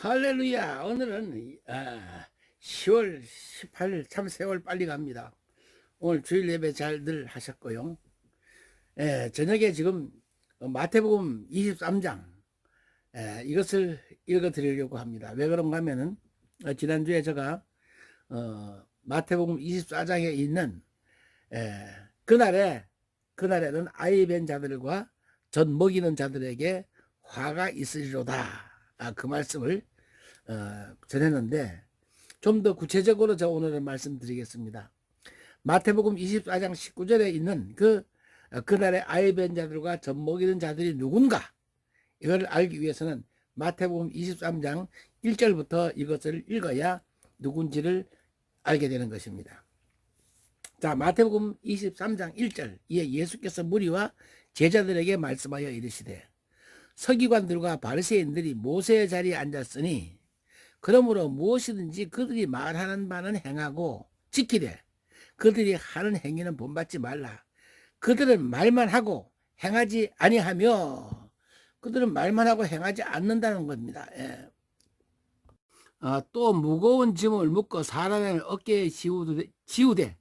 할렐루야. 오늘은 10월 18일, 참 세월 빨리 갑니다. 오늘 주일 예배 잘들 하셨고요. 저녁에 지금 마태복음 23장 이것을 읽어 드리려고 합니다. 왜 그런가 하면은 지난주에 제가 마태복음 24장에 있는 그날에는 아이 벤 자들과 젖 먹이는 자들에게 화가 있으리로다. 그 말씀을 전했는데 좀 더 구체적으로 저 오늘은 말씀드리겠습니다. 마태복음 24장 19절에 있는 그날의 아이 벤 자들과 젖 먹이는 자들이 누군가, 이걸 알기 위해서는 마태복음 23장 1절부터 이것을 읽어야 누군지를 알게 되는 것입니다. 자, 마태복음 23장 1절, 이에 예수께서 무리와 제자들에게 말씀하여 이르시되, 서기관들과 바리새인들이 모세의 자리에 앉았으니 그러므로 무엇이든지 그들이 말하는 바는 행하고 지키되 그들이 하는 행위는 본받지 말라. 그들은 말만 하고 행하지 아니하며, 그들은 말만 하고 행하지 않는다는 겁니다. 또 무거운 짐을 묶어 사람의 어깨에 지우되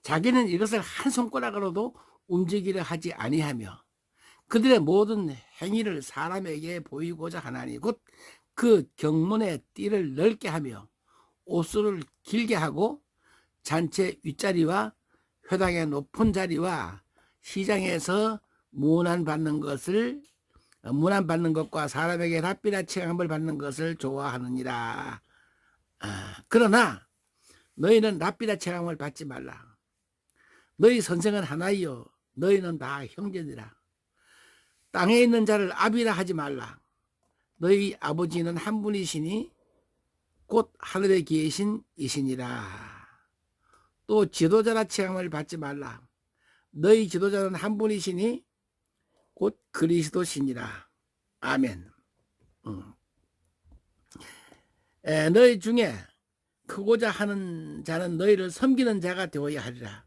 자기는 이것을 한 손가락으로도 움직이려 하지 아니하며, 그들의 모든 행위를 사람에게 보이고자 하나니 곧 그 경문의 띠를 넓게 하며 옷수를 길게 하고 잔치 윗자리와 회당의 높은 자리와 시장에서 문안받는 것과 사람에게 랍비라 칭함을 받는 것을 좋아하느니라. 그러나 너희는 랍비라 칭함을 받지 말라. 너희 선생은 하나이요 너희는 다 형제니라. 땅에 있는 자를 아비라 하지 말라. 너희 아버지는 한 분이시니 곧 하늘에 계신 이시니라. 또 지도자라 칭함을 받지 말라. 너희 지도자는 한 분이시니 곧 그리스도시니라. 아멘. 너희 중에 크고자 하는 자는 너희를 섬기는 자가 되어야 하리라.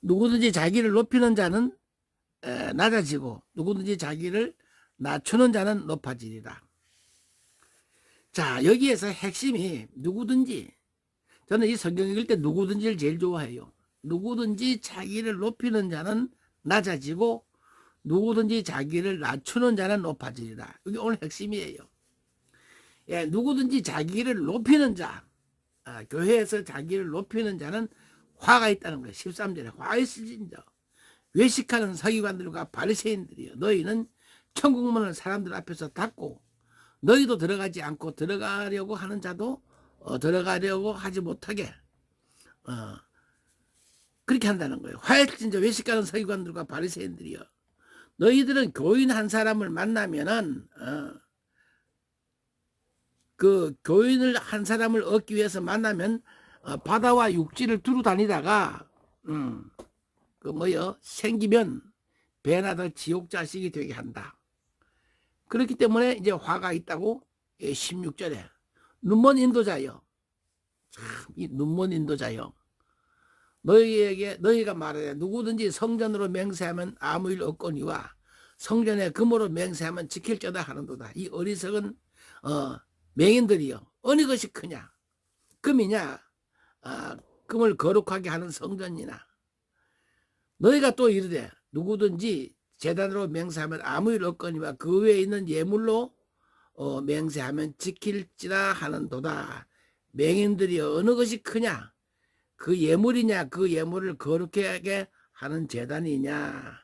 누구든지 자기를 높이는 자는 낮아지고 누구든지 자기를 낮추는 자는 높아지리라. 자, 여기에서 핵심이 누구든지, 저는 이 성경 읽을 때 누구든지를 제일 좋아해요. 누구든지 자기를 높이는 자는 낮아지고 누구든지 자기를 낮추는 자는 높아지리라. 이게 오늘 핵심이에요. 누구든지 자기를 높이는 자, 교회에서 자기를 높이는 자는 화가 있다는 거예요. 13절에 화 있으신저 외식하는 서기관들과 바리새인들이여, 너희는 천국문을 사람들 앞에서 닫고 너희도 들어가지 않고 들어가려고 하는 자도 들어가려고 하지 못하게 그렇게 한다는 거예요. 화일진저 외식하는 서기관들과 바리새인들이여, 너희들은 교인 한 사람을 만나면은 그 교인을 한 사람을 얻기 위해서 만나면 바다와 육지를 두루 다니다가 생기면 배나 더 지옥 자식이 되게 한다. 그렇기 때문에 이제 화가 있다고 16절에 눈먼 인도자여, 이 눈먼 인도자여, 너희가 말하되 누구든지 성전으로 맹세하면 아무 일 없거니와 성전에 금으로 맹세하면 지킬자다 하는도다. 이 어리석은 맹인들이여, 어느 것이 크냐, 금이냐, 금을 거룩하게 하는 성전이나. 너희가 또 이르되 누구든지 제단으로 맹세하면 아무 일 없거니와 그 외에 있는 예물로 맹세하면 지킬지라 하는도다. 맹인들이 어느 것이 크냐, 그 예물이냐, 그 예물을 거룩하게 하는 제단이냐.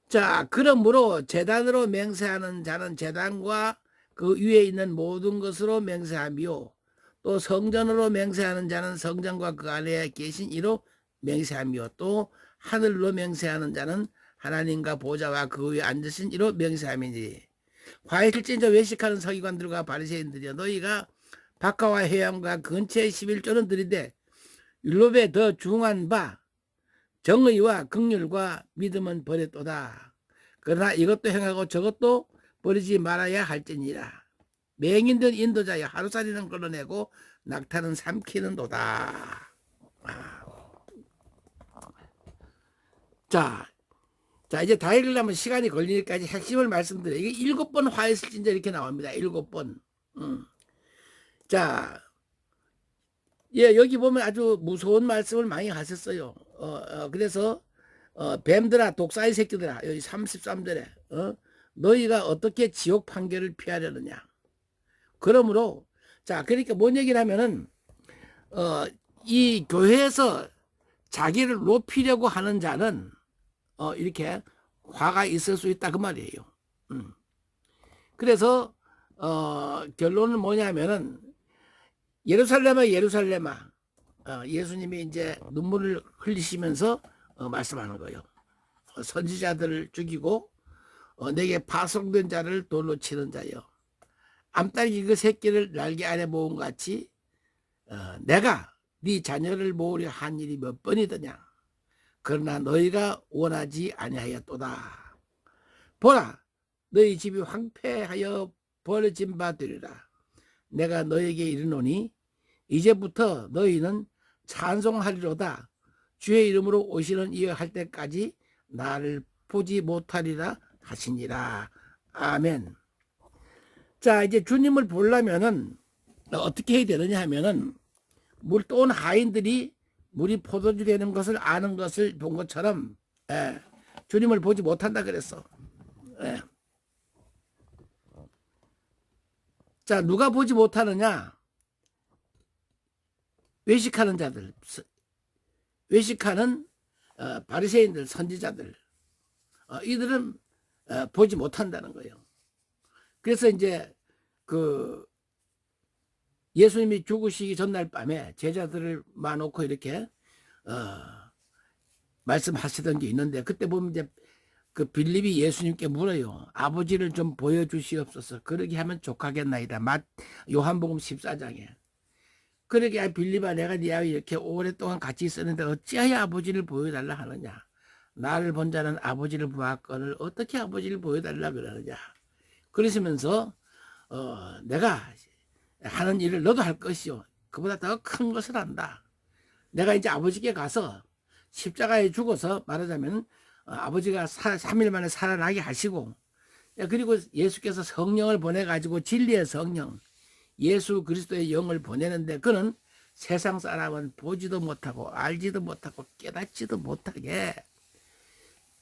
자, 그러므로 제단으로 맹세하는 자는 제단과 그 위에 있는 모든 것으로 맹세하며, 또 성전으로 맹세하는 자는 성전과 그 안에 계신 이로 맹세하며, 또 하늘로 맹세하는 자는 하나님과 보좌와 그 위에 앉으신 이로 맹세함이니, 화해실진저 외식하는 서기관들과 바리새인들이여, 너희가 박하와 해양과 근처의 11조는 들이되 율법에 더 중한 바 정의와 긍휼과 믿음은 버렸도다. 그러나 이것도 행하고 저것도 버리지 말아야 할지니라. 맹인된 인도자여, 하루살이는 끌어내고 낙타는 삼키는도다. 자, 이제 다 읽으려면 시간이 걸리니까 핵심을 말씀드려요. 이게 7번 화했을진저 이렇게 나옵니다. 7번. 자, 예, 여기 보면 아주 무서운 말씀을 많이 하셨어요. 그래서 뱀들아, 독사의 새끼들아, 여기 33절에 너희가 어떻게 지옥 판결을 피하려느냐. 그러므로 자, 그러니까 뭔 얘기를 하면은 이 교회에서 자기를 높이려고 하는 자는 이렇게 화가 있을 수 있다 그 말이에요. 그래서 결론은 뭐냐면은 예루살렘아 예루살렘아, 예수님이 이제 눈물을 흘리시면서 말씀하는 거예요. 선지자들을 죽이고 내게 파송된 자를 돌로 치는 자여, 암탉이 그 새끼를 날개 아래 모은 같이 내가 네 자녀를 모으려 한 일이 몇 번이더냐. 그러나 너희가 원하지 아니하였도다. 보라, 너희 집이 황폐하여 버려진 바 되리라. 내가 너에게 이르노니 이제부터 너희는 찬송하리로다. 주의 이름으로 오시는 이여 할 때까지 나를 보지 못하리라 하시니라. 아멘. 자, 이제 주님을 보려면은 어떻게 해야 되느냐 하면은 물 떠온 하인들이 물이 포도주 되는 것을 아는 것을 본 것처럼 주님을 보지 못한다 그랬어. 자, 누가 보지 못하느냐? 외식하는 자들, 외식하는 바리새인들, 선지자들, 이들은 보지 못한다는 거예요. 그래서 이제 그 예수님이 죽으시기 전날 밤에 제자들을 마놓고 이렇게 말씀하시던 게 있는데, 그때 보면 이제 그 빌립이 예수님께 물어요. 아버지를 좀 보여주시옵소서. 그러게 하면 족하겠나이다. 요한복음 14장에. 그러게 빌립아, 내가 네와 이렇게 오랫동안 같이 있었는데 어찌하여 아버지를 보여달라 하느냐. 나를 본 자는 아버지를 보았거늘 어떻게 아버지를 보여달라 그러느냐. 그러시면서 내가 하는 일을 너도 할 것이요, 그보다 더 큰 것을 한다. 내가 이제 아버지께 가서 십자가에 죽어서 말하자면 아버지가 3일 만에 살아나게 하시고, 그리고 예수께서 성령을 보내가지고 진리의 성령, 예수 그리스도의 영을 보내는데 그는 세상 사람은 보지도 못하고 알지도 못하고 깨닫지도 못하게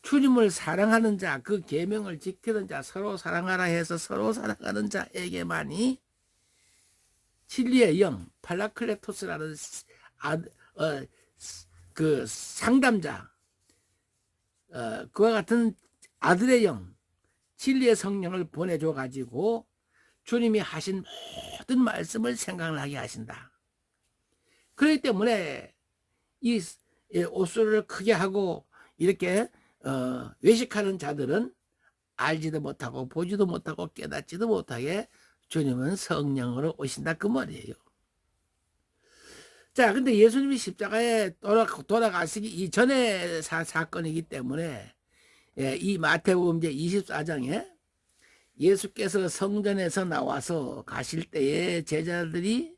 주님을 사랑하는 자, 그 계명을 지키는 자, 서로 사랑하라 해서 서로 사랑하는 자에게만이 진리의 영, 팔라클레토스라는 그 상담자, 그와 같은 아들의 영, 진리의 성령을 보내줘 가지고 주님이 하신 모든 말씀을 생각나게 하신다. 그렇기 때문에 이 옷소리를 크게 하고 이렇게 외식하는 자들은 알지도 못하고 보지도 못하고 깨닫지도 못하게 주님은 성령으로 오신다 그 말이에요. 자, 근데 예수님이 십자가에 돌아가시기 이전의 사건이기 때문에 이 마태복음 24장에 예수께서 성전에서 나와서 가실 때에 제자들이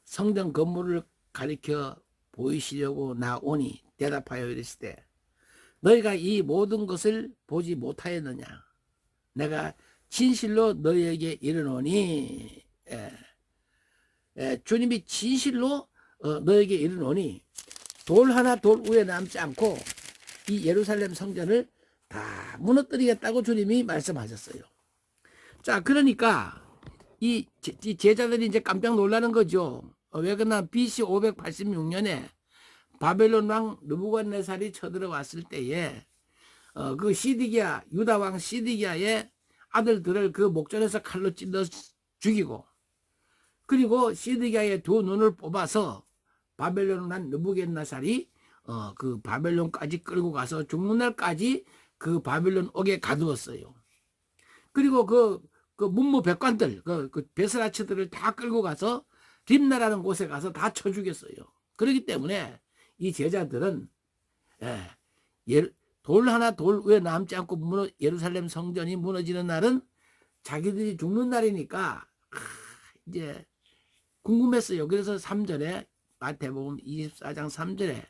성전 건물을 가리켜 보이시려고 나오니 대답하여 이르시되 너희가 이 모든 것을 보지 못하였느냐. 내가 진실로 너희에게 이르노니, 주님이 진실로 너에게 이르노니 돌 하나 돌 위에 남지 않고 이 예루살렘 성전을 다 무너뜨리겠다고 주님이 말씀하셨어요. 자, 그러니까 이 제자들이 이제 깜짝 놀라는 거죠. 왜 그러나 BC 586년에 바벨론 왕 느부갓네살이 쳐들어왔을 때에 그 시디기야, 유다 왕 시디기야의 아들들을 그 목전에서 칼로 찔러 죽이고, 그리고 시드기야의 두 눈을 뽑아서 바벨론 난 느부갓네살이 그 바벨론까지 끌고 가서 죽는 날까지 그 바벨론 옥에 가두었어요. 그리고 그 문무 백관들, 그 베스라치들을 다 끌고 가서 림나라는 곳에 가서 다 쳐 죽였어요. 그렇기 때문에 이 제자들은 돌 하나 돌 위에 남지 않고 예루살렘 성전이 무너지는 날은 자기들이 죽는 날이니까 이제 궁금했어요. 그래서 3절에 마태복음 24장 3절에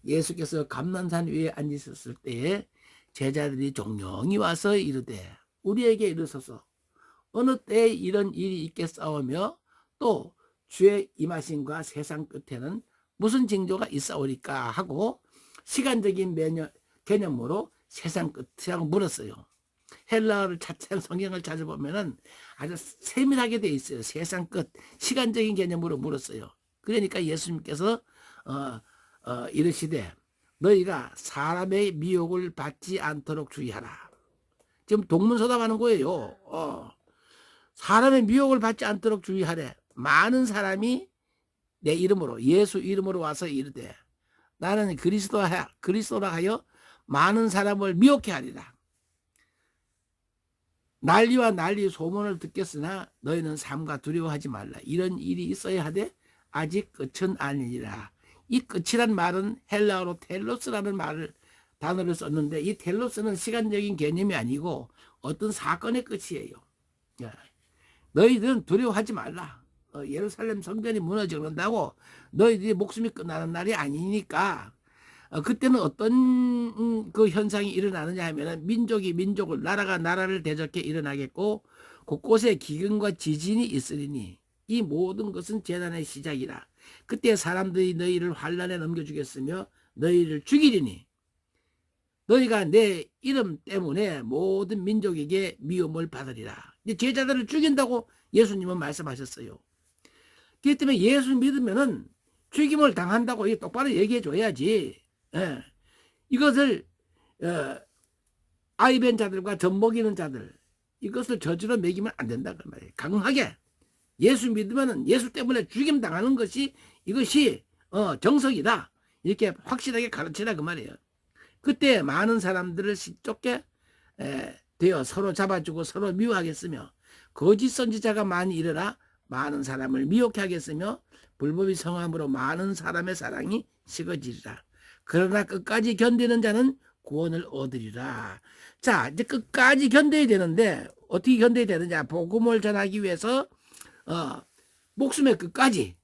예수께서 감난산 위에 앉으셨을 때에 제자들이 종용이 와서 이르되 우리에게 이르소서 어느 때에 이런 일이 있겠사오며 또 주의 임하심과 세상 끝에는 무슨 징조가 있사오리까 하고 시간적인 개념으로 세상 끝이라고 물었어요. 헬라어를 자체한 성경을 찾아보면은 아주 세밀하게 돼 있어요. 세상 끝, 시간적인 개념으로 물었어요. 그러니까 예수님께서 이르시되 너희가 사람의 미혹을 받지 않도록 주의하라. 지금 동문서답하는 거예요. 사람의 미혹을 받지 않도록 주의하래. 많은 사람이 내 이름으로, 예수 이름으로 와서 이르되 나는 그리스도라 하여 많은 사람을 미혹해 하리라. 난리와 난리 소문을 듣겠으나 너희는 삼가 두려워하지 말라. 이런 일이 있어야 하되 아직 끝은 아니니라. 이 끝이란 말은 헬라어로 텔로스라는 단어를 썼는데 이 텔로스는 시간적인 개념이 아니고 어떤 사건의 끝이에요. 너희들은 두려워하지 말라. 예루살렘 성전이 무너진다고 너희들이 목숨이 끝나는 날이 아니니까. 그때는 어떤 그 현상이 일어나느냐 하면은 민족이 민족을, 나라가 나라를 대적해 일어나겠고 곳곳에 기근과 지진이 있으리니 이 모든 것은 재난의 시작이라. 그때 사람들이 너희를 환난에 넘겨주겠으며 너희를 죽이리니 너희가 내 이름 때문에 모든 민족에게 미움을 받으리라. 제자들을 죽인다고 예수님은 말씀하셨어요. 그렇기 때문에 예수 믿으면은 죽임을 당한다고 똑바로 얘기해 줘야지. 이것을 아이벤 자들과 젖먹이는 자들, 이것을 저주로 먹이면 안 된다 그 말이에요. 강하게 예수 믿으면은 예수 때문에 죽임 당하는 것이 이것이 정석이다. 이렇게 확실하게 가르치라 그 말이에요. 그때 많은 사람들을 쫓게 되어 서로 잡아주고 서로 미워하겠으며 거짓 선지자가 많이 일어나 많은 사람을 미혹해 하겠으며 불법이 성함으로 많은 사람의 사랑이 식어지리라. 그러나 끝까지 견디는 자는 구원을 얻으리라. 자, 이제 끝까지 견뎌야 되는데 어떻게 견뎌야 되느냐? 복음을 전하기 위해서 목숨의 끝까지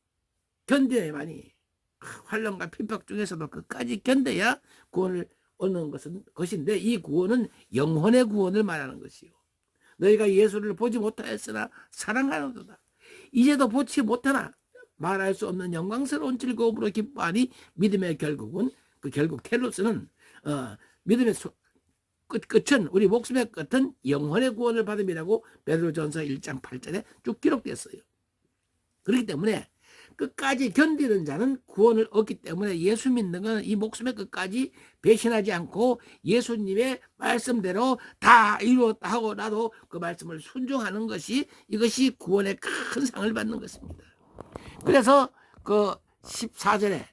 견뎌야만이, 환난과 핍박 중에서도 끝까지 견뎌야 구원을 얻는 것인데 이 구원은 영혼의 구원을 말하는 것이요. 너희가 예수를 보지 못하였으나 사랑하는도다. 이제도 보지 못하나 말할 수 없는 영광스러운 즐거움으로 기뻐하니 믿음의 결국은 결국 텔로스는 믿음의 끝은, 우리 목숨의 끝은 영혼의 구원을 받음이라고 베드로전서 1장 8절에 쭉 기록됐어요. 그렇기 때문에 끝까지 견디는 자는 구원을 얻기 때문에 예수 믿는 것은 이 목숨의 끝까지 배신하지 않고 예수님의 말씀대로 다 이루었다 하고 나도 그 말씀을 순종하는 것이, 이것이 구원의 큰 상을 받는 것입니다. 그래서 그 14절에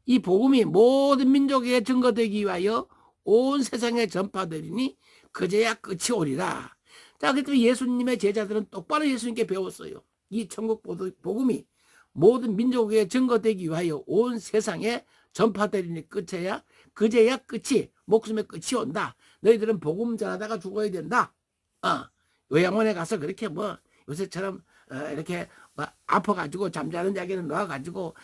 이 복음이 모든 민족에게 증거되기 위하여 온 세상에 전파되리니 그제야 끝이 오리라. 자, 그때 예수님의 제자들은 똑바로 예수님께 배웠어요. 이 천국 복음이 모든 민족에게 증거되기 위하여 온 세상에 전파되리니 그제야 끝이, 목숨의 끝이 온다. 너희들은 복음 전하다가 죽어야 된다. 요양원에 가서 그렇게 요새처럼 이렇게 아파가지고 잠자는 자기는 놓아가지고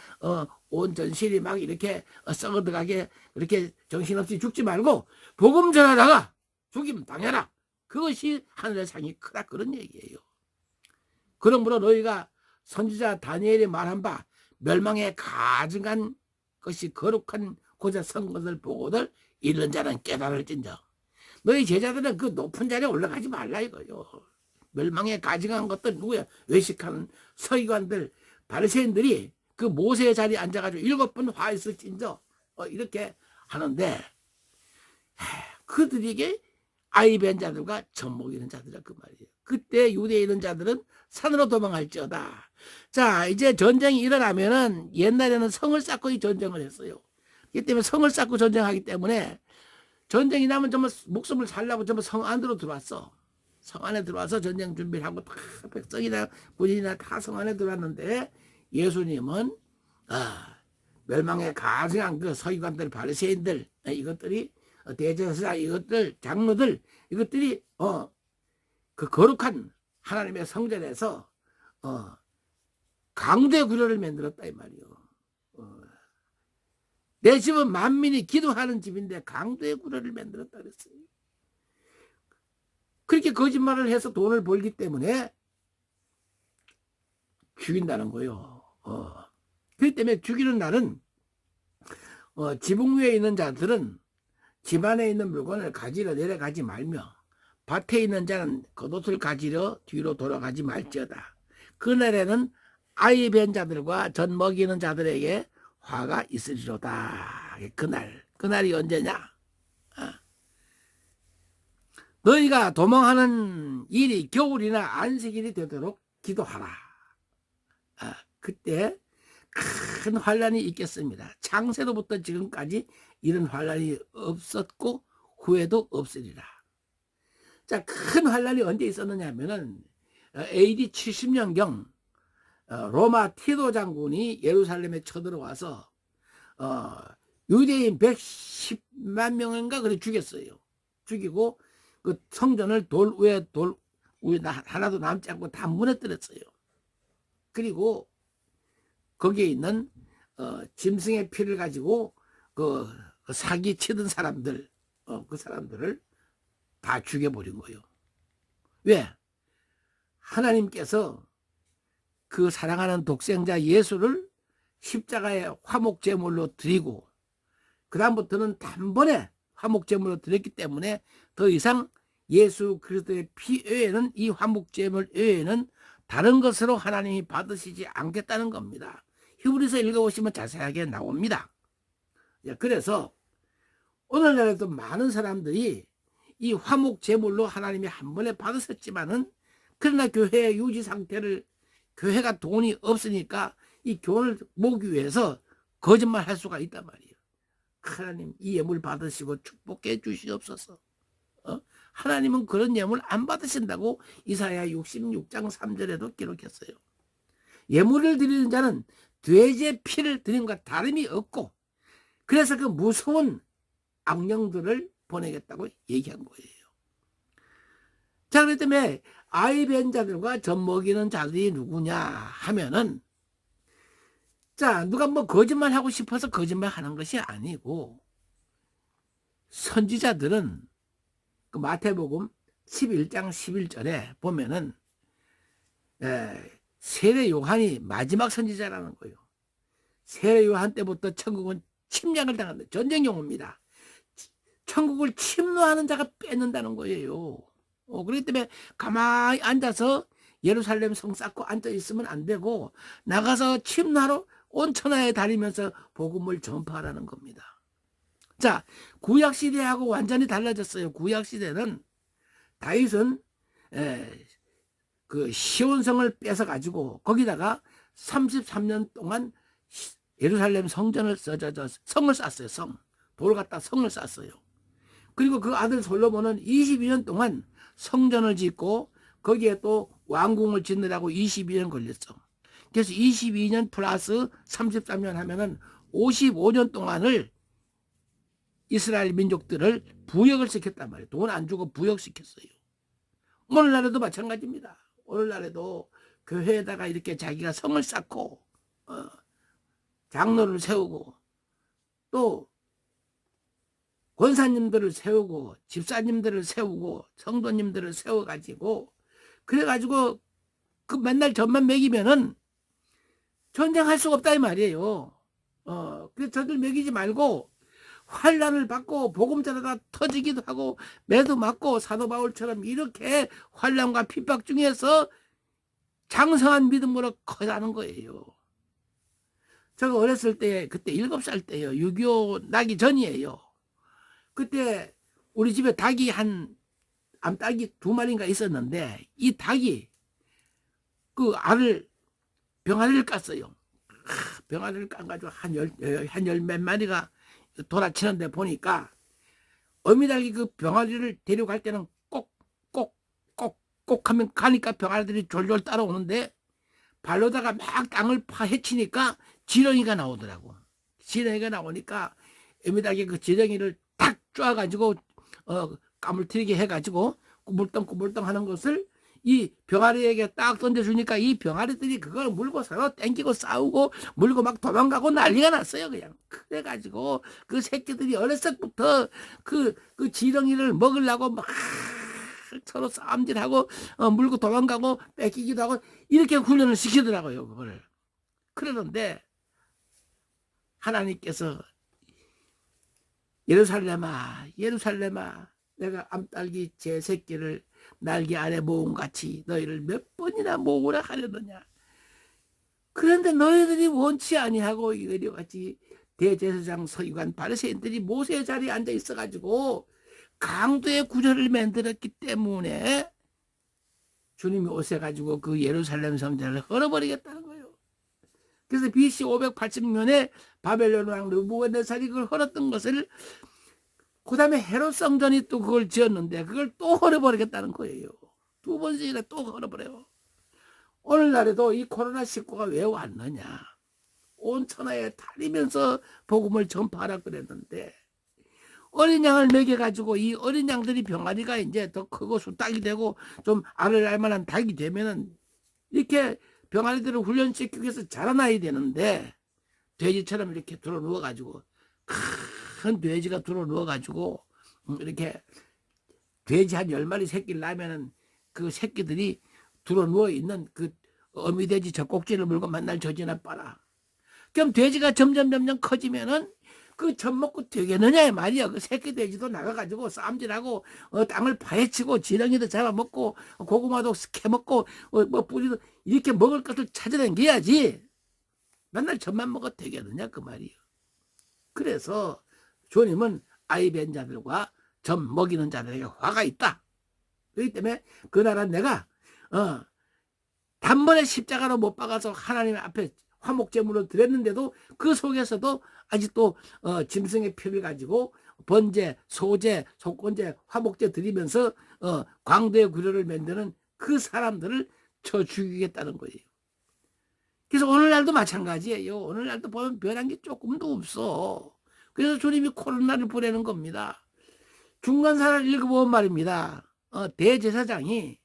온 전실이 막 이렇게 썩어들어가게 그렇게 정신없이 죽지 말고 복음 전하다가 죽임 당해라. 그것이 하늘의 상이 크다, 그런 얘기예요. 그러므로 너희가 선지자 다니엘이 말한 바 멸망에 가증한 것이 거룩한 고자 선 것을 보고들 이런 자는 깨달을진저. 너희 제자들은 그 높은 자리에 올라가지 말라 이거요. 멸망에 가증한 것들 누구야? 외식하는 서기관들, 바리새인들이 그 모세의 자리에 앉아가지고 7번 화했을진저 이렇게 하는데 그들에게 아이벤 자들과 젖먹이는 자들이라 그 말이에요. 그때 유대에 있는 자들은 산으로 도망할지어다. 자, 이제 전쟁이 일어나면은 옛날에는 성을 쌓고 이 전쟁을 했어요. 이 때문에 성을 쌓고 전쟁하기 때문에 전쟁이 나면 정말 목숨을 살려고 정말 성 안으로 들어왔어. 성 안에 들어와서 전쟁 준비를 하고 다 백성이나 군인이나 다 성 안에 들어왔는데 예수님은 멸망에 가증한 그 서기관들, 바리새인들, 이것들이 대제사장, 이것들 장로들, 이것들이 그 거룩한 하나님의 성전에서 강도의 구려를 만들었다 이 말이요. 내 집은 만민이 기도하는 집인데 강도의 구려를 만들었다 그랬어요. 그렇게 거짓말을 해서 돈을 벌기 때문에 죽인다는 거예요. 그렇기 때문에 죽이는 날은 지붕 위에 있는 자들은 집 안에 있는 물건을 가지러 내려가지 말며 밭에 있는 자는 겉옷을 가지러 뒤로 돌아가지 말지어다. 그날에는 아이 뵌 자들과 젖 먹이는 자들에게 화가 있으리로다. 그날이 언제냐? 너희가 도망하는 일이 겨울이나 안식일이 되도록 기도하라. 그때 큰 환란이 있겠습니다. 창세로부터 지금까지 이런 환란이 없었고 후에도 없으리라. 자, 큰 환란이 언제 있었느냐 하면은 AD 70년경 로마 티도 장군이 예루살렘에 쳐들어와서 유대인 110만 명인가 그래 죽였어요. 죽이고 그 성전을 돌 위에 하나도 남지 않고 다 무너뜨렸어요. 그리고 거기에 있는 짐승의 피를 가지고 그 사기 치던 사람들, 그 사람들을 다 죽여버린 거예요. 왜? 하나님께서 그 사랑하는 독생자 예수를 십자가의 화목제물로 드리고 그 다음부터는 단번에 화목제물로 드렸기 때문에 더 이상 예수 그리스도의 피 외에는, 이 화목제물 외에는 다른 것으로 하나님이 받으시지 않겠다는 겁니다. 히브리서 읽어보시면 자세하게 나옵니다. 그래서 오늘날에도 많은 사람들이 이 화목제물로 하나님이 한 번에 받으셨지만은, 그러나 교회의 유지 상태를, 교회가 돈이 없으니까 이 교훈을 모으기 위해서 거짓말 할 수가 있단 말이에요. 하나님, 이 예물 받으시고 축복해 주시옵소서. 하나님은 그런 예물 안 받으신다고 이사야 66장 3절에도 기록했어요. 예물을 드리는 자는 돼지의 피를 드린 것과 다름이 없고, 그래서 그 무서운 악령들을 보내겠다고 얘기한 거예요. 자, 그렇기 때문에 아이 뵌 자들과 젖 먹이는 자들이 누구냐 하면은, 자, 누가 뭐 거짓말 하고 싶어서 거짓말 하는 것이 아니고, 선지자들은 그 마태복음 11장 11절에 보면은 세례 요한이 마지막 선지자라는 거예요. 세례 요한 때부터 천국은 침략을 당한다. 전쟁 용어입니다. 천국을 침노하는 자가 뺏는다는 거예요. 그렇기 때문에 가만히 앉아서 예루살렘 성 쌓고 앉아 있으면 안 되고, 나가서 침노하러 온 천하에 다니면서 복음을 전파하라는 겁니다. 자, 구약시대하고 완전히 달라졌어요. 구약시대는 다윗은 그 시온성을 뺏어가지고 거기다가 33년 동안 예루살렘 성전을 성을 쌓았어요. 돌을 갖다 성을 쌓았어요. 그리고 그 아들 솔로몬은 22년 동안 성전을 짓고 거기에 또 왕궁을 짓느라고 22년 걸렸어. 그래서 22년 플러스 33년 하면은 55년 동안을 이스라엘 민족들을 부역을 시켰단 말이에요. 돈 안 주고 부역시켰어요. 오늘날에도 마찬가지입니다. 오늘날에도 교회에다가 이렇게 자기가 성을 쌓고 장로를 세우고 또 권사님들을 세우고 집사님들을 세우고 성도님들을 세워가지고, 그래가지고 그 맨날 젖만 먹이면은 전쟁할 수가 없다 이 말이에요. 그래서 저들 먹이지 말고 환란을 받고 복음 전하다 터지기도 하고 매도 맞고 사도 바울처럼 이렇게 환란과 핍박 중에서 장성한 믿음으로 커가는 거예요. 제가 어렸을 때, 그때 7살 때예요. 6.25 나기 전이에요. 그때 우리 집에 닭이 암닭이 2마리인가 있었는데, 이 닭이 그 알을 병아리를 깠어요. 병아리를 깐가지고 한 열 몇 마리가 돌아치는데 보니까 어미닭이 그 병아리를 데려갈 때는 꼭 하면 가니까 병아리들이 졸졸 따라오는데, 발로다가 막 땅을 파헤치니까 지렁이가 나오더라고. 지렁이가 나오니까 어미닭이 그 지렁이를 탁 쪼아가지고 까물트리게 해가지고 꾸물덩꾸물덩 하는 것을 이 병아리에게 딱 던져주니까 이 병아리들이 그걸 물고 서로 땡기고 싸우고 물고 막 도망가고 난리가 났어요. 그냥 그래가지고 그 새끼들이 어렸을 때부터 그 지렁이를 먹으려고 막 서로 싸움질하고 물고 도망가고 뺏기기도 하고 이렇게 훈련을 시키더라고요. 그걸. 그러는데 하나님께서 예루살렘아 예루살렘아 내가 암딸기 제 새끼를 날개 아래 모음같이 너희를 몇 번이나 모으라 하려느냐. 그런데 너희들이 원치 아니하고 이리 같이 대제사장 서기관 바리새인들이 모세의 자리에 앉아 있어가지고 강도의 구절을 만들었기 때문에 주님이 오셔가지고 그 예루살렘 성전을 헐어버리겠다는 거예요. 그래서 BC 580년에 바벨론 왕 느부갓네살이 그걸 헐었던 것을 그 다음에 헤롯 성전이 또 그걸 지었는데 그걸 또 헐어버리겠다는 거예요. 두 번씩이나 또 헐어버려요. 오늘날에도 이 코로나19가 왜 왔느냐. 온 천하에 다니면서 복음을 전파하라 그랬는데 어린 양을 먹여가지고 이 어린 양들이 병아리가 이제 더 크고 수탉이 되고 좀 알을 알 만한 닭이 되면은 이렇게 병아리들을 훈련시키기 위해서 자라나야 되는데 돼지처럼 이렇게 들어 누워가지고 큰 돼지가 들어 누워가지고 이렇게 돼지 한 10마리 새끼를 낳으면은 그 새끼들이 들어 누워 있는 그 어미돼지 젖꼭지를 물고 맨날 젖이나 빨아. 그럼 돼지가 점점 커지면은 그 젖 먹고 되겠느냐 말이야. 그 새끼 돼지도 나가가지고 싸움질하고 땅을 파헤치고 지렁이도 잡아먹고 고구마도 캐먹고 뭐 뿌리도 이렇게 먹을 것을 찾아다녀야지. 맨날 젖만 먹어도 되겠느냐 그 말이야. 그래서 주님은 아이 벤 자들과 젖 먹이는 자들에게 화가 있다. 그렇기 때문에 그 나라 내가 단번에 십자가로 못 박아서 하나님 앞에 화목제물을 드렸는데도 그 속에서도 아직도 짐승의 피를 가지고 번제, 소제, 속건제, 화목제 드리면서 광대의 구려를 만드는 그 사람들을 쳐 죽이겠다는 거예요. 그래서 오늘날도 마찬가지예요. 오늘날도 보면 변한 게 조금도 없어. 그래서 주님이 코로나를 보내는 겁니다. 중간사를 읽어보면 말입니다. 대제사장이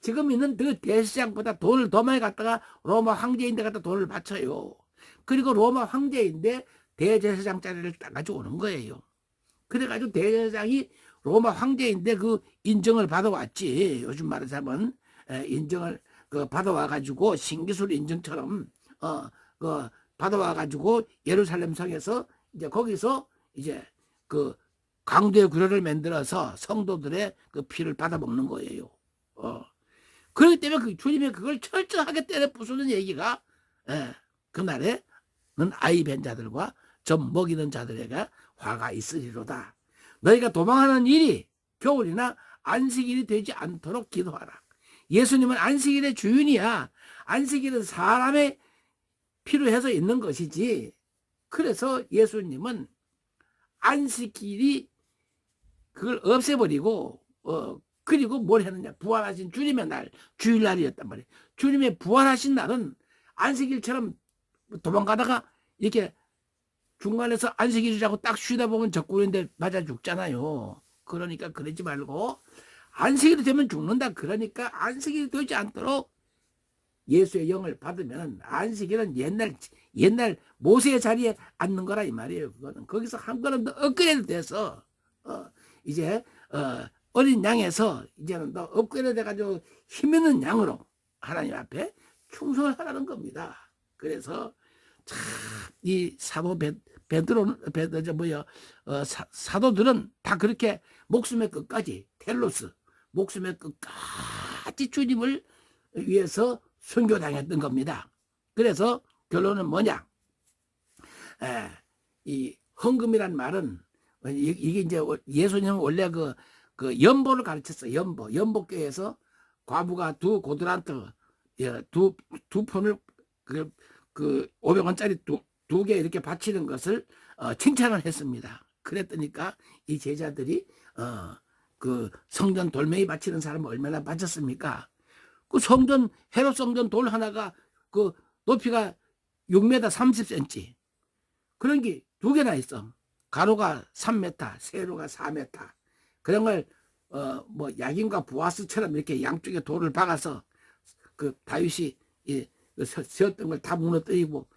지금 있는 그 대제사장보다 돈을 더 많이 갖다가 로마 황제인데 갖다 돈을 바쳐요. 그리고 로마 황제인데 대제사장 자리를 따가지고 오는 거예요. 그래가지고 대제사장이 로마 황제인데 그 인정을 받아왔지. 요즘 말하자면 인정을 받아와가지고 신기술 인증처럼 받아와가지고 예루살렘 성에서 이제 거기서 이제 그 강도의 구려를 만들어서 성도들의 그 피를 받아먹는 거예요. 그렇기 때문에 그 주님이 그걸 철저하게 때려 부수는 얘기가 그날에는 아이 벤 자들과 젖 먹이는 자들에게 화가 있으리로다. 너희가 도망하는 일이 겨울이나 안식일이 되지 않도록 기도하라. 예수님은 안식일의 주인이야. 안식일은 사람의 필요해서 있는 것이지. 그래서 예수님은 안식일이 그걸 없애버리고 그리고 뭘 했느냐. 부활하신 주님의 날, 주일날이었단 말이에요. 주님의 부활하신 날은 안식일처럼 도망가다가 이렇게 중간에서 안식일이라고 딱 쉬다 보면 적군인데 맞아 죽잖아요. 그러니까 그러지 말고 안식일이 되면 죽는다. 그러니까 안식일이 되지 않도록 예수의 영을 받으면 안식일은 옛날 모세의 자리에 앉는 거라 이 말이에요. 그거는 거기서 한 걸음 더 업그레이드 돼서 이제 어린 양에서 이제는 더 업그레이드 돼가지고 힘 있는 양으로 하나님 앞에 충성을 하라는 겁니다. 그래서 참 이 사도 사도들은 다 그렇게 목숨의 끝까지 텔로스 목숨의 끝까지 주님을 위해서 순교당했던 겁니다. 그래서 결론은 뭐냐? 이 헌금이란 말은 이게 이제 예수님은 원래 그 연보를 가르쳤어. 연보교에서 과부가 두 고드란트 두 폰을 그 500원짜리 두 개 이렇게 바치는 것을 칭찬을 했습니다. 그랬더니까 이 제자들이 그 성전 돌멩이 바치는 사람은 얼마나 바쳤습니까? 그 성전 헤롯 성전 돌 하나가 그 높이가 6m 30cm 그런 게 두 개나 있어. 가로가 3m, 세로가 4m. 그런 걸 뭐 야긴과 보아스처럼 이렇게 양쪽에 돌을 박아서 그 다윗이 세웠던 걸 다 무너뜨리고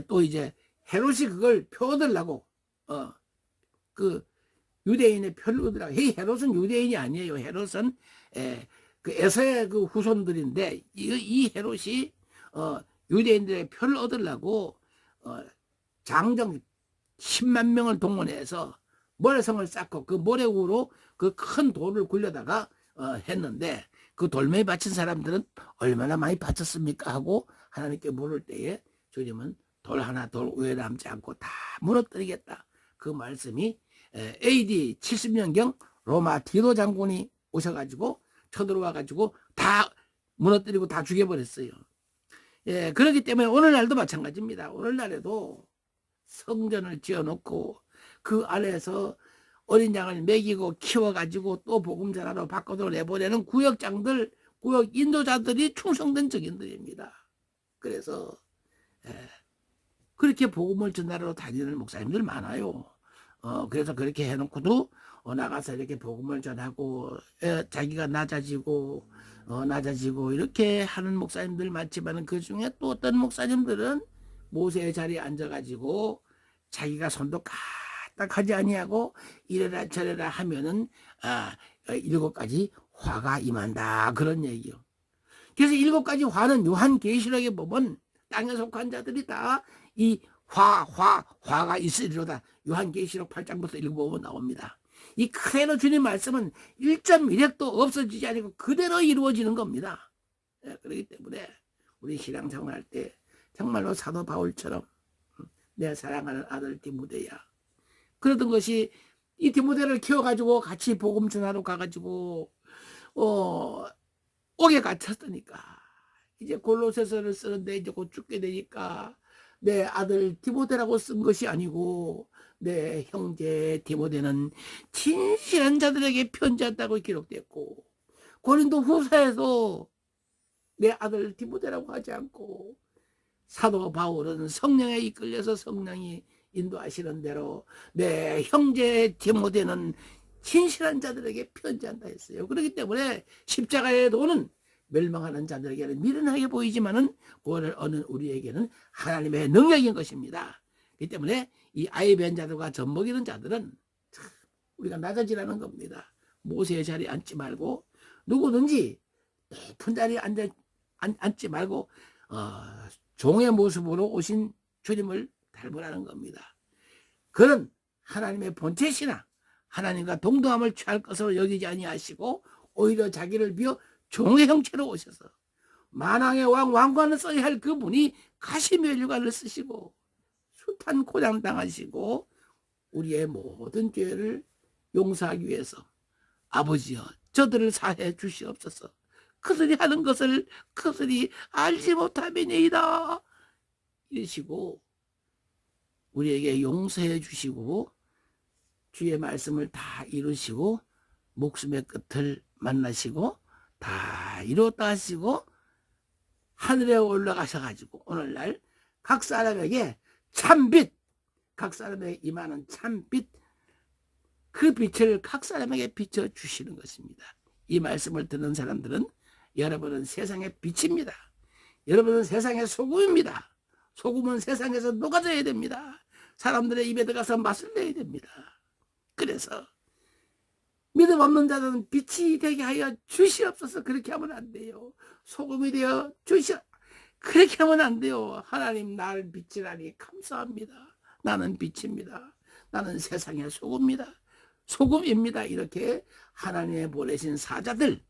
또 이제 헤롯이 그걸 표어들라고 그 유대인의 표를 얻으라고. 이 헤롯은 유대인이 아니에요. 헤롯은 그 에서의 그 후손들인데 이 헤롯이 유대인들의 표를 얻으려고 장정 10만 명을 동원해서 모래성을 쌓고 그 모래 위로 그 큰 돌을 굴려다가 했는데 그 돌멩이 바친 사람들은 얼마나 많이 바쳤습니까 하고 하나님께 물을 때에 주님은 돌 하나 돌 위에 남지 않고 다 무너뜨리겠다. 그 말씀이 AD 70년경 로마 디도 장군이 오셔가지고 쳐들어와가지고 다 무너뜨리고 다 죽여버렸어요. 예, 그렇기 때문에 오늘날도 마찬가지입니다. 오늘날에도 성전을 지어놓고 그 안에서 어린 양을 먹이고 키워가지고 또 복음 전하러 밖으로 내보내는 구역장들, 구역 인도자들이 충성된 적인들입니다. 그래서 그렇게 복음을 전하러 다니는 목사님들 많아요. 그래서 그렇게 해놓고도 나가서 이렇게 복음을 전하고 자기가 낮아지고 이렇게 하는 목사님들 많지만 그 중에 또 어떤 목사님들은 모세의 자리에 앉아가지고 자기가 손도 까딱하지 아니하고 이래라 저래라 하면은 7가지 화가 임한다 그런 얘기요. 그래서 7가지 화는 요한계시록에 보면 땅에 속한 자들이 다 이 화가 있으리로다. 요한계시록 8장부터 읽어보면 나옵니다. 이 그대로 주님 말씀은 1.1핵도 없어지지 않고 그대로 이루어지는 겁니다. 그렇기 때문에 우리 신앙생활 할 때 정말로 사도 바울처럼 내 사랑하는 아들 디모데야 그러던 것이 이 디모데를 키워가지고 같이 복음 전하러 가가지고 옥에 갇혔으니까 이제 골로새서를 쓰는데 이제 곧 죽게 되니까 내 아들 디모데라고 쓴 것이 아니고 내 형제 디모데는 진실한 자들에게 편지한다고 기록됐고 고린도 후서에도 내 아들 디모데라고 하지 않고 사도 바울은 성령에 이끌려서 성령이 인도하시는 대로 내 형제 디모데는 진실한 자들에게 편지한다 했어요. 그렇기 때문에 십자가의 도는 멸망하는 자들에게는 미련하게 보이지만은 구원을 얻는 우리에게는 하나님의 능력인 것입니다. 그렇기 때문에 이 아이 뵌 자들과 젖먹이는 자들은 우리가 낮아지라는 겁니다. 모세의 자리에 앉지 말고 누구든지 높은 자리에 앉지 말고 종의 모습으로 오신 주님을 닮으라는 겁니다. 그는 하나님의 본체시나 하나님과 동등함을 취할 것으로 여기지 아니하시고 오히려 자기를 비워 종의 형체로 오셔서 만왕의 왕관을 써야 할 그분이 가시면류관을 쓰시고 숱한 고장 당하시고 우리의 모든 죄를 용서하기 위해서 아버지여 저들을 사해 주시옵소서. 그들이 하는 것을 그들이 알지 못함이니이다 이러시고 우리에게 용서해 주시고 주의 말씀을 다 이루시고 목숨의 끝을 만나시고 다 이루었다 하시고 하늘에 올라가셔가지고 오늘날 각 사람에게 참빛, 각 사람에게 임하는 참빛, 그 빛을 각 사람에게 비춰주시는 것입니다. 이 말씀을 듣는 사람들은 여러분은 세상의 빛입니다. 여러분은 세상의 소금입니다. 소금은 세상에서 녹아져야 됩니다. 사람들의 입에 들어가서 맛을 내야 됩니다. 그래서 믿음 없는 자들은 빛이 되게 하여 주시옵소서. 그렇게 하면 안 돼요. 소금이 되어 그렇게 하면 안 돼요. 하나님 나를 빛이라니 감사합니다. 나는 빛입니다. 나는 세상의 소금입니다. 이렇게 하나님의 보내신 사자들,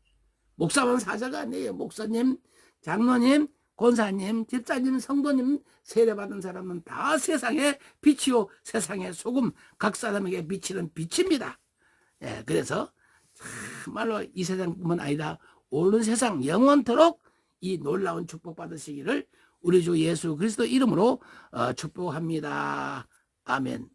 목사만 사자가 아니에요. 목사님, 장로님, 권사님, 집사님, 성도님 세례받은 사람은 다 세상의 빛이요 세상의 소금, 각 사람에게 비치는 빛입니다. 그래서 정말로 이 세상뿐만 아니라 온 세상 영원토록 이 놀라운 축복 받으시기를 우리 주 예수 그리스도 이름으로 축복합니다. 아멘.